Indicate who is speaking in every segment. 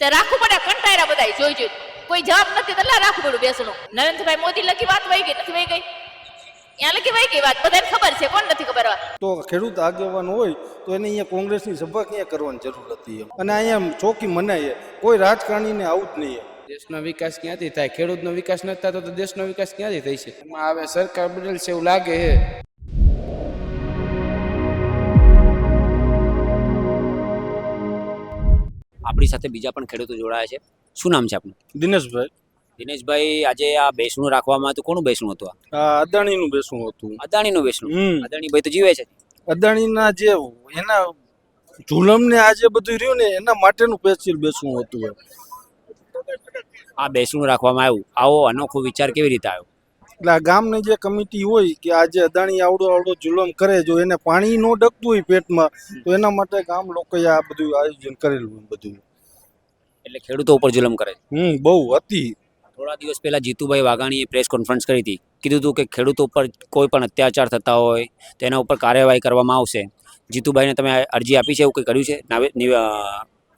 Speaker 1: તે રાખવું પડે કંટાળ્યા બધા જોઈ જોઈ કોઈ જવાબ નથી તો રાખવું પડ્યું બેસણું નરેન્દ્રભાઈ મોદી લખી વાત વહી ગઈ નથી વહી ગઈ ત્યાં લખી વહી ગઈ વાત બધાને ખબર છે કોણ નથી ખબર વાત
Speaker 2: તો ખેડૂત આગેવાન હોય તો એને અહીંયા કોંગ્રેસની સભા ક્યાં કરવાની જરૂર હતી એમ અને અહીંયા ચોકી મનાય કોઈ રાજકારણીને આવું જ નહીં એમ
Speaker 3: દેશનો વિકાસ ક્યાંથી થાય? ખેડૂતનો વિકાસ નથી થતો તો દેશનો વિકાસ ક્યાંથી થઈ છે? એમાં હવે સરકાર બદલશે એવું લાગે છે.
Speaker 4: આપણી સાથે બીજા પણ ખેડૂતો જોડાયા છે. શું નામ છે આપનું?
Speaker 2: દિનેશભાઈ
Speaker 4: દિનેશભાઈ, આજે આ બેસણું રાખવામાં હતું, કોનું બેસણું હતું?
Speaker 2: આ અદાણીનું બેસવું હતું.
Speaker 4: અદાણીનું બેસણું. અદાણીભાઈ તો જીવે છે.
Speaker 2: અદાણીના જે એના જુલમને આ જે બધું રહ્યું ને એના માટેનું પેશિયલ બેસવું હતું એમ.
Speaker 4: આ બેસણું રાખવામાં આવ્યું, આવો અનોખો વિચાર કેવી રીતે આવ્યો?
Speaker 2: એટલે આ ગામની જે કમિટી હોય કે આજે અદાણી આવડો જુલમ કરે, જો એને પાણી ન ડકતું હોય પેટમાં તો એના માટે ગામ લોકોએ આ બધું આયોજન કરેલું બધું.
Speaker 4: એટલે ખેડૂતો ઉપર જુલમ કરે છે.
Speaker 2: બહુ હતી.
Speaker 4: થોડા દિવસ પહેલા જીતુભાઈ વાઘાણીએ પ્રેસ કોન્ફરન્સ કરી હતી, કીધું હતું કે ખેડૂતો ઉપર કોઈ પણ અત્યાચાર થતા હોય તેના ઉપર કાર્યવાહી કરવામાં આવશે. જીતુભાઈને તમે અરજી આપી છે, એવું કંઈ કર્યું છે,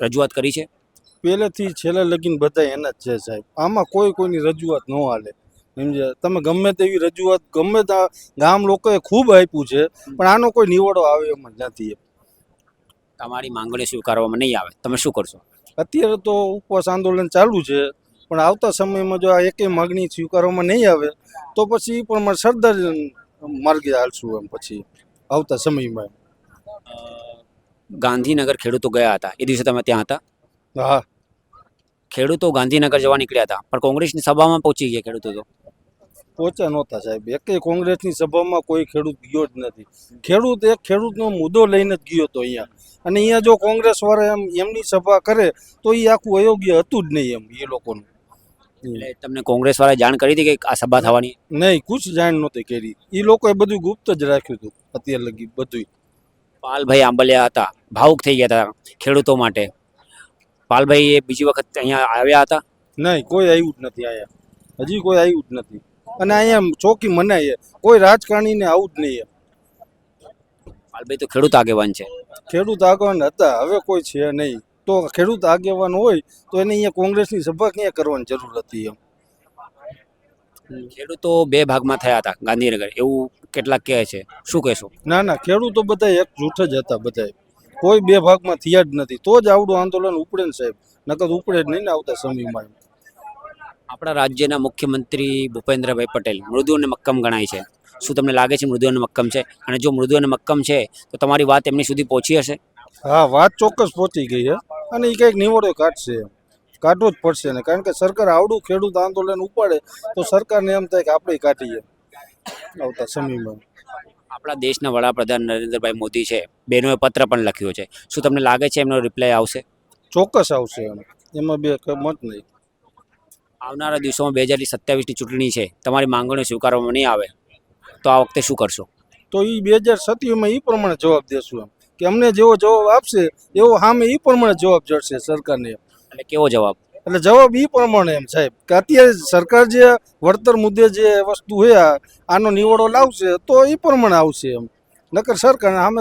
Speaker 4: રજૂઆત કરી છે?
Speaker 2: પહેલેથી છેલ્લે લગીને બધા એના જ છે સાહેબ. આમાં કોઈની રજૂઆત ન હાલે સમજ્યા તમે. ગમે તેવી રજૂઆત ગમે ત્યાં ગામ લોકોએ ખૂબ આપ્યું છે પણ આનો કોઈ નિવાડો આવે એમ જ નથી.
Speaker 4: તમારી માંગણી સ્વીકારવામાં નહીં આવે, તમે શું કરશો?
Speaker 2: અત્યારે તો ઉપવાસ આંદોલન ચાલુ છે પણ આવતા સમયમાં જો આ એકેય માગણી સ્વીકારવામાં નહીં આવે તો પછી પણ સરદાર માર્ગે હાલશું એમ. પછી આવતા સમયમાં
Speaker 4: ગાંધીનગર ખેડૂતો ગયા હતા, એ દિવસે તમે ત્યાં હતા?
Speaker 2: હા,
Speaker 4: ખેડૂતો ગાંધીનગર જવા નીકળ્યા હતા પણ કોંગ્રેસની સભામાં પહોંચી ગયા ખેડૂતો તો
Speaker 2: પહોંચ્યા નહોતા સાહેબ. એકેય કોંગ્રેસની સભામાં કોઈ ખેડૂત ગયો જ નથી. એક ખેડૂતનો મુદ્દો લઈને જ ગયો હતો અહીંયા. અને અહીંયા જો કોંગ્રેસ વાળા એમની સભા કરે તો એ આખું અયોગ્ય હતું જ નહીં એમ એ લોકોનું.
Speaker 4: એટલે તમને કોંગ્રેસ વાળાએ જાણ કરી હતી કે આ સભા થવાની?
Speaker 2: નહીં, કુછ જાણ નહોતી કરી. એ લોકોએ બધું ગુપ્ત જ રાખ્યું હતું અત્યાર લગી બધું.
Speaker 4: પાલભાઈ આંબલિયા હતા, ભાવુક થઈ ગયા હતા ખેડૂતો માટે. પાલભાઈ એ બીજી વખત અહીંયા આવ્યા હતા?
Speaker 2: નહીં, કોઈ આવ્યું જ નથી અહીંયા. હજી કોઈ આવ્યું જ નથી. અને અહીંયા ચોકી મનાય કોઈ રાજકારણીને આવું જ નહીં એમ.
Speaker 4: પાલભાઈ તો ખેડૂત આગેવાન છે.
Speaker 2: ખેડૂત આગેવાન હતા, હવે કોઈ છે નહીં. તો ખેડૂત આગેવાન હોય તો એને અહીંયા કોંગ્રેસની સભા ક્યાં કરવાની જરૂર હતી એમ.
Speaker 4: ખેડૂતો બે ભાગમાં થયા હતા ગાંધીનગર, એવું કેટલાક કહે છે, શું કહેશો?
Speaker 2: ના, ખેડૂતો બધા એક જૂઠ જ હતા બધા. કોઈ બે ભાગમાં થયા જ નથી. તો જ આવડું આંદોલન ઉપડે ને સાહેબ, નકર ઉપડે જ નહીં ને આવતા સમયમાં.
Speaker 4: આપણા રાજ્યના મુખ્યમંત્રી ભૂપેન્દ્રભાઈ પટેલ મૃદુ અને મક્કમ ગણાય છે. શું તમને લાગે છે મૃદુ અને મક્કમ છે? અને જો મૃદુ અને મક્કમ છે તો તમારી વાત એમની સુધી પહોંચી હશે?
Speaker 2: હા, વાત ચોક્કસ પહોંચી ગઈ છે અને એ કંઈક નિવડો કાઢશે એમ. કાઢવો જ પડશે ને, કારણ કે સરકાર આવડું ખેડૂત આંદોલન ઉપાડે તો સરકારને એમ થાય કે આપણે કાઢીએ આવતા સમયમાં.
Speaker 4: આપણા દેશના વડાપ્રધાન નરેન્દ્રભાઈ મોદી છે, બેનોએ પત્ર પણ લખ્યો છે. શું તમને લાગે છે એમનો રિપ્લાય આવશે?
Speaker 2: ચોક્કસ આવશે એમ, એમાં બે મત નહીં.
Speaker 4: આવનારા દિવસોમાં 2027ની ચૂંટણી છે, તમારી માંગણીઓ સ્વીકારવામાં નહીં આવે તો આ વખતે શું કરશો?
Speaker 2: તો એ 2027માં એ પ્રમાણે જવાબ દેશું એમ કે અમને જેવો જવાબ આપશે એવો સામે એ પ્રમાણે જવાબ જડશે સરકારને.
Speaker 4: એટલે કેવો જવાબ?
Speaker 2: એટલે જવાબ એ પ્રમાણે એમ સાહેબ કે અત્યારે સરકાર જે વળતર મુદ્દે જે વસ્તુ હોય આનો નિવડો લાવશે તો એ પ્રમાણે આવશે એમ. નકર સરકાર સામે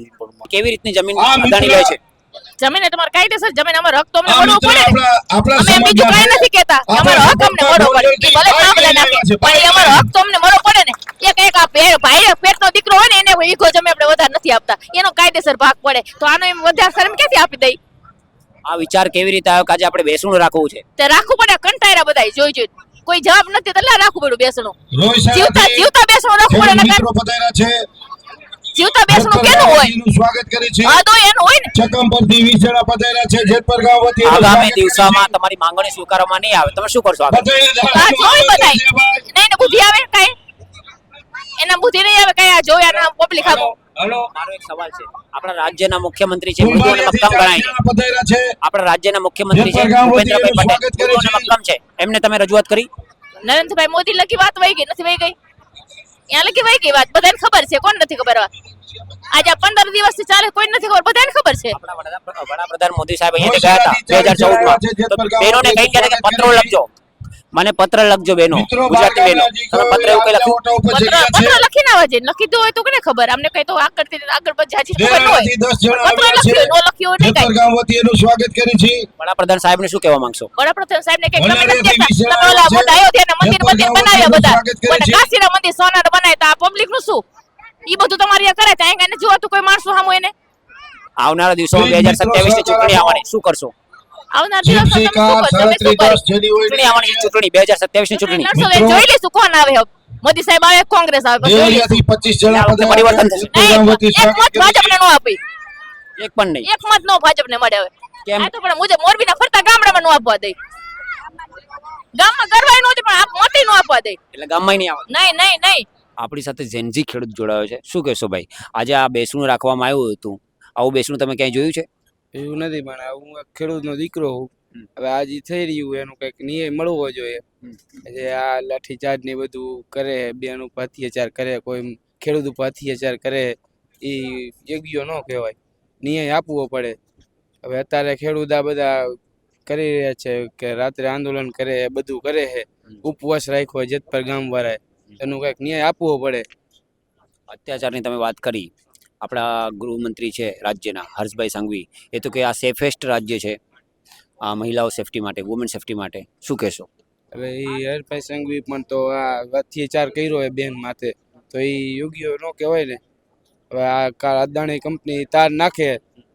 Speaker 2: એ પ્રમાણે.
Speaker 4: કેવી રીતની જમીન અદાણી લે છે?
Speaker 1: જમીન તમારે કાયદેસર જમીન અમારો હક તો અમને મળવો પડે ને. અમે બીજું કઈ નથી કહેતા, અમારો હક અમને મળવો પડે. એ ભલે ના ભલે નાખે પણ એ અમારો હક તો અમને મળવો પડે ને. એક આ ભાઈ પેટનો દીકરો હોય ને એને વીઘો જમીન આપણે વધારે નથી આપતા, એનો કાયદેસર ભાગ પડે તો આનો એમ વધારે સર ક્યાંથી આપી દઈ?
Speaker 4: આ વિચાર કેવી રીતે આવ્યો કે આજે આપણે બેસણું રાખવું છે?
Speaker 1: તે રાખવું પડે કંટાળ્યા બધા જોઈ જોઈ કોઈ જવાબ નથી તો રાખવું પડ્યું બેસણું. જીવતા બેસણું રાખવું પડે. જીવતા બેસણું કેનું હોય?
Speaker 5: સ્વાગત કરે છે.
Speaker 1: હા તો એનું હોય ને.
Speaker 5: ચકમપરથી વિસેડા પધાર્યા છે. જેતપર ગામ વતી
Speaker 4: આગામી દિવસોમાં તમારી માંગણી સ્વીકારવામાં નહીં આવે તમે શું કરશો?
Speaker 1: આ જોઈ બધાય નહીં ને બુદ્ધિ આવે કઈ એના બુદ્ધિ નહીં આવે કઈ આ જોયા પબ્લિક આવો.
Speaker 4: મારો એક સવાલ છે, આપણા રાજ્યના મુખ્યમંત્રી છે મૃદુ અને મક્કમ ગણાય છે. આપણા રાજ્યના મુખ્યમંત્રી છે ભૂપેન્દ્રભાઈ પટેલ, મૃદુ અને મક્કમ છે, એમને તમે રજૂઆત કરી?
Speaker 1: નરેન્દ્રભાઈ મોદી લખી વાત વહી ગઈ નથી વહી ગઈ? ત્યાં લખી વહી ગઈ વાત, બધાને ખબર છે. કોણ નથી ખબર વાત? આજે 15 દિવસથી ચાલે કોઈ નથી ખબર, બધાને ખબર છે.
Speaker 4: વડાપ્રધાન મોદી સાહેબ અહીંયા ગયા હતા 2014માં, તો બહેનોને કહી ગયા કે પત્રો લખજો. મને પત્ર લખજો બેનો,
Speaker 5: મિત્રો
Speaker 4: ગુજરાતી બેનો, તમે પત્ર એવું કઈ લખ્યું?
Speaker 5: ઓટા ઉપર જગ્યા છે
Speaker 1: પત્ર લખીને આવે છે, લખી દો હોય તો કોને ખબર, અમને કઈ તો આગળ પછી જાજી ખબર ન હોય.
Speaker 5: દેરાથી 10 જણા
Speaker 1: પત્ર
Speaker 5: આવ્યા છે
Speaker 1: લખ્યું, ન લખ્યું નહીં
Speaker 5: જેતપર
Speaker 1: કાંઈ.
Speaker 5: ગામ વતી એનું સ્વાગત કરી છે
Speaker 4: વડાપ્રધાન સાહેબને શું કહેવા માંગશો?
Speaker 1: વડાપ્રધાન સાહેબને કે તમે
Speaker 5: વનારીયાથી
Speaker 1: નથી કહેતા,
Speaker 5: 20 જણા
Speaker 1: તમે ઓલા
Speaker 5: છે.
Speaker 1: મોટા અયોધ્યાના મંદિર
Speaker 5: જેતપર ગામ
Speaker 1: બનાવ્યા
Speaker 5: વતી
Speaker 1: બધા,
Speaker 5: સ્વાગત કરે
Speaker 1: અને
Speaker 5: છે.
Speaker 1: કાશીના મંદિર સોનાના બનાવ્યા, તો આ પબ્લિક નું શું? ઈ બધું તમારે અહીંયા કરે, ત્યાં કઈ જોતું કોઈ માણસો સામું એને?
Speaker 4: આવનારા દિવસોમાં 2027 ની ચૂંટણી આવવાની, શું કરશો?
Speaker 1: આવનાર દિવસમાં તમે
Speaker 5: જીપસી
Speaker 1: શું
Speaker 5: કાર
Speaker 1: કરશો? અમે શું
Speaker 5: 37
Speaker 1: કરીશું?
Speaker 4: ચૂંટણી આવવાની છે, ચૂંટણી 2027 ની ચૂંટણી.
Speaker 1: લડશો તો જોઈ લઈશું કોણ આવે હવે. મોદી સાહેબ આવે, કોંગ્રેસ આવે, પછી જોઈ લઈશું.
Speaker 5: દેરાથી 25 જણા
Speaker 4: આ વખતે
Speaker 5: પધાર્યા
Speaker 4: પરિવર્તન
Speaker 5: છે.
Speaker 4: થશે.
Speaker 5: જેતપર ગામ વતી
Speaker 1: એક
Speaker 5: સ્વાગત
Speaker 1: મત
Speaker 5: કરી
Speaker 1: ભાજપને
Speaker 5: છે.
Speaker 1: નો આપી,
Speaker 4: એક પણ નહીં.
Speaker 1: એક મત નો ભાજપને મળે હવે.
Speaker 4: કેમ?
Speaker 1: આ તો પણ મુજબ મોરબીના ફરતા ગામડામાં નો આપવા દે, ગામમાં કરવાય નહોતી પણ આપ મોટી નો આપવા દે.
Speaker 4: એટલે ગામમાં નહીં આવે.
Speaker 1: નહીં નહીં નહીં.
Speaker 4: આપણી સાથે ઝેનઝી ખેડૂત જોડાયો છે, શું કહેશો ભાઈ? આજે આ બેસણું રાખવામાં આવ્યું હતું, આવું બેસણું તમે ક્યાંય જોયું છે?
Speaker 3: એવું નથી, પણ હું એક ખેડૂતનો દીકરો હું. હવે આ જે થઈ રહ્યું એનું કંઈક ન્યાય મળવો જોઈએ. જે આ લાઠીચાર્જ ને બધું કરે, બેન ઉપર અત્યાચાર કરે, કોઈ ખેડૂત ઉપર અત્યાચાર કરે, એ યોગ્ય ન કહેવાય, ન્યાય આપવો પડે. હવે અત્યારે ખેડૂત આ બધા કરી રહ્યા છે કે રાત્રે આંદોલન કરે, બધું કરે છે, ઉપવાસ રાખ્યો જેતપર ગામ વાળાએ, એનું કંઈક ન્યાય આપવો પડે.
Speaker 4: અત્યાચારની તમે વાત કરી, આપણા ગૃહમંત્રી છે રાજ્યના હર્ષભાઈ સંઘવી, એ તો કે આ સેફેસ્ટ રાજ્ય છે આ મહિલાઓ સેફટી માટે, વુમન સેફટી માટે, શું કહેશો?
Speaker 3: હવે એ હરભાઈ સંઘવી પણ તો આ અત્યાચાર કર્યો હોય બેન માથે, તો એ યોગ્ય ન કહેવાય ને. હવે આ અદાણી કંપની તાર નાખે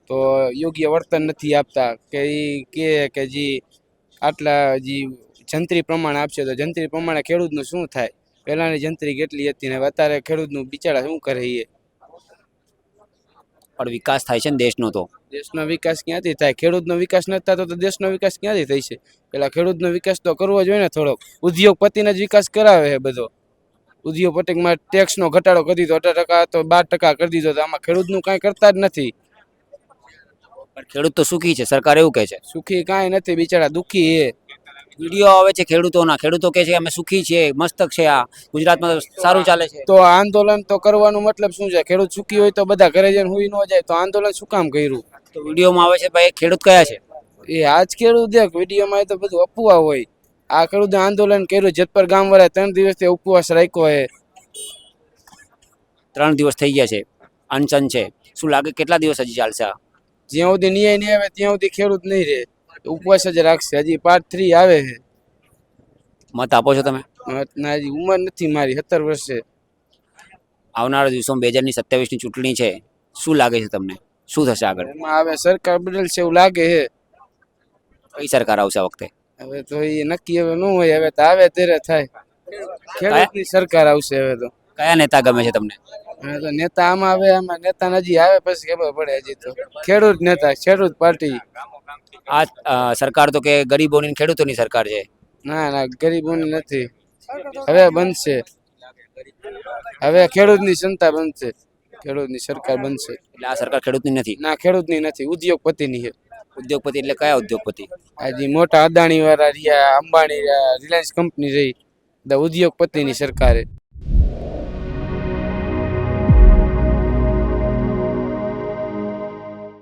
Speaker 3: તો યોગ્ય વર્તન નથી આપતા, કે એ કહે કે જે આટલા જે જંત્રી પ્રમાણ આપશે તો જંત્રી પ્રમાણે ખેડૂતનું શું થાય? પહેલાંની જંત્રી કેટલી હતી ને અત્યારે ખેડૂતનું બિચારા શું કરે એ?
Speaker 4: પણ વિકાસ થાય છે ને દેશનો, તો
Speaker 3: દેશનો વિકાસ ક્યાંથી થાય? ખેડૂતનો વિકાસ નથી થતો તો દેશનો વિકાસ ક્યાંથી થઈ છે? પેલા ખેડૂતનો વિકાસ તો કરવો જોઈએ ને થોડોક. ઉદ્યોગપતિને જ વિકાસ કરાવે છે બધો. ઉદ્યોગપતિમાં ટેક્સનો ઘટાડો કરી દીધો, 18% તો 12% કરી દીધો, તો આમાં ખેડૂતનું કાંઈ કરતા જ નથી.
Speaker 4: પણ ખેડૂત તો સુખી છે, સરકાર એવું કહે છે.
Speaker 3: સુખી કાંઈ નથી, બિચારા દુઃખી છે.
Speaker 4: વિડીયો આવે છે ખેડૂતોના, ખેડૂતો કહે છે કે અમે સુખી છીએ, મસ્તક છે, આ ગુજરાતમાં તો સારું ચાલે છે.
Speaker 3: તો આંદોલન તો કરવાનું મતલબ શું છે? ખેડૂત સુખી હોય તો બધા ઘરે જઈને હુઈ ન જાય, તો આંદોલન શું કામ કર્યું?
Speaker 4: તો વિડીયોમાં આવે છે ભાઈ ખેડૂત કયા છે?
Speaker 3: એ આજ ખેડૂત દેખ વિડીયોમાં તો બધું અફવા હોય. આ ખેડૂતે આંદોલન કર્યું, જેતપર ગામ વાળા 3 દિવસથી ઉપવાસ રાખ્યો છે.
Speaker 4: 3 દિવસ થઈ ગયા છે, અનશન છે, શું લાગે કેટલા દિવસ હજી ચાલશે આ?
Speaker 3: જ્યાં સુધી ન્યાય નહીં આવે ત્યાં સુધી ખેડૂત નહીં રહે, ઉપવાસ જ રાખશે. હજી પાર્ટ 3 આવે છે.
Speaker 4: મત આપો છો તમે?
Speaker 3: ના, હજી ઉંમર નથી મારી, 17 વર્ષે.
Speaker 4: આવનારા દિવસોમાં 2027 ની ચૂંટણી છે, શું લાગે છે તમને, શું થશે આગળ?
Speaker 3: એમાં હવે સરકાર બદલશે એવું લાગે છે.
Speaker 4: કઈ સરકાર આવશે આ વખતે?
Speaker 3: હવે તો એ નક્કી હવે ન હોય, હવે તો આવે ત્યારે થાય. ખેડૂતની સરકાર આવશે હવે તો.
Speaker 4: કયા નેતા ગમે છે તમને?
Speaker 3: હવે તો નેતા આમાં આવે, આમાં નેતા હજી આવે પછી ખબર પડે. હજી તો ખેડૂત નેતા, ખેડૂત પાર્ટી.
Speaker 4: આ સરકાર તો કે ગરીબોની ને ખેડૂતોની સરકાર છે.
Speaker 3: ના ના, ગરીબોની નથી. હવે બનશે, હવે ખેડૂતની જનતા બનશે, ખેડૂતની સરકાર બનશે.
Speaker 4: એટલે આ સરકાર ખેડૂતની નથી?
Speaker 3: ના, ખેડૂતની નથી, ઉદ્યોગપતિની છે.
Speaker 4: ઉદ્યોગપતિ એટલે કયા ઉદ્યોગપતિ?
Speaker 3: આ જે મોટા અદાણી વાળા રહ્યા, અંબાણી રહ્યા, રિલાયન્સ કંપની રહી, બધા ઉદ્યોગપતિની સરકાર છે.